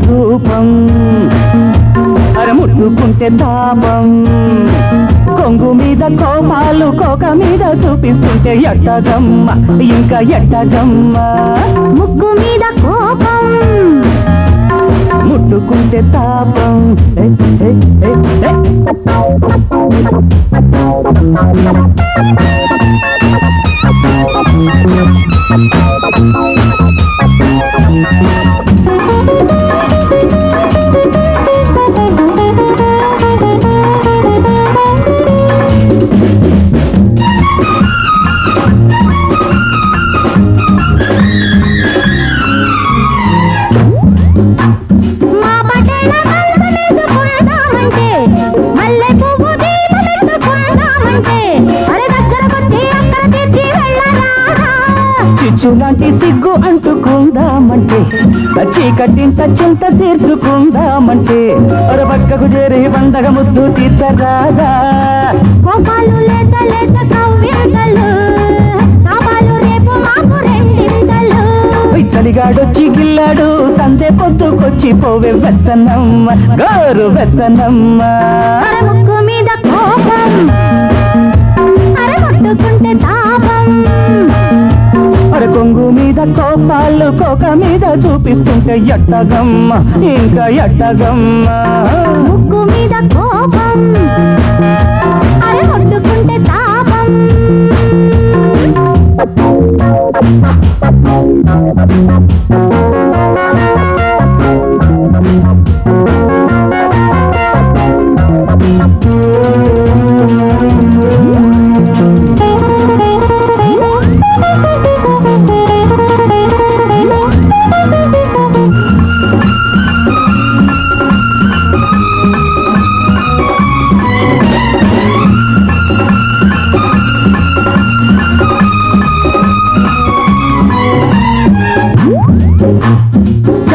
రూపం అరే ముట్టుకుంటే తాపం కొంగు మీద కోపాలు కోక మీద చూపిస్తుంటే ఎట్టగమ్మ ఇంకా ఎట్టగమ్మ ముక్కు మీద కోపం ముట్టుకుంటే తాపం చిచ్చులాంటి సిగ్గు అంటుకుందామంటే చీకటింత చింత తీర్చుకుందామంటే పక్కకు చేరి పండగ ముద్దు తీర్చరాదా కోపాలు లేత లేత కవ్వింతలు కాపాలు రేపు మాకు రెండింతలు చలిగాడొచ్చి గిల్లాడు సందే పొద్దుకొచ్చి పోవే వెచ్చనమ్మ గోరు వెచ్చనమ్మ ముక్కు మీద కోపం అరే ముట్టుకుంటే తాపం అరే కొంగు మీద కోపాలు కోక మీద చూపిస్తుంటే ఎట్టగమ్మ ఇంకా ఎట్టగమ్మ ముక్కు మీద కోపం అరే ముట్టుకుంటే తాపం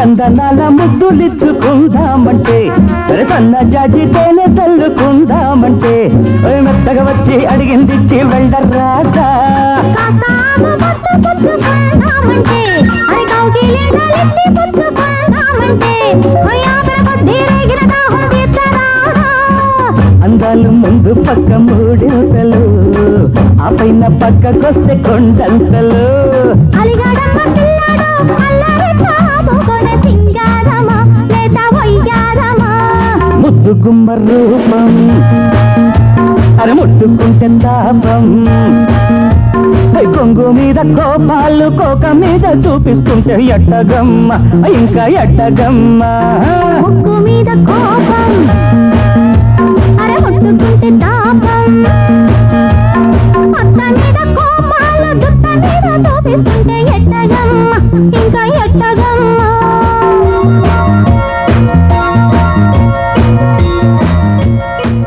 చందనాల ముద్దులిచ్చుకుందామంటే సన్న జాజి తేనె చల్లుకుందామంటే మెత్తగా వచ్చి అడిగిందిచ్చి వెళ్ళరాదా అందాలు ముందు పక్క మూడింతలు ఆ పైన పక్కకొస్తే కొండంతలు ముద్దు గుమ్మ రూపం అరే ముట్టుకుంటే తాపం కొంగు మీద కోపాలు కోక మీద చూపిస్తుంటే ఎట్టగమ్మ ఇంకా ఎట్టగమ్మ ముక్కు మీద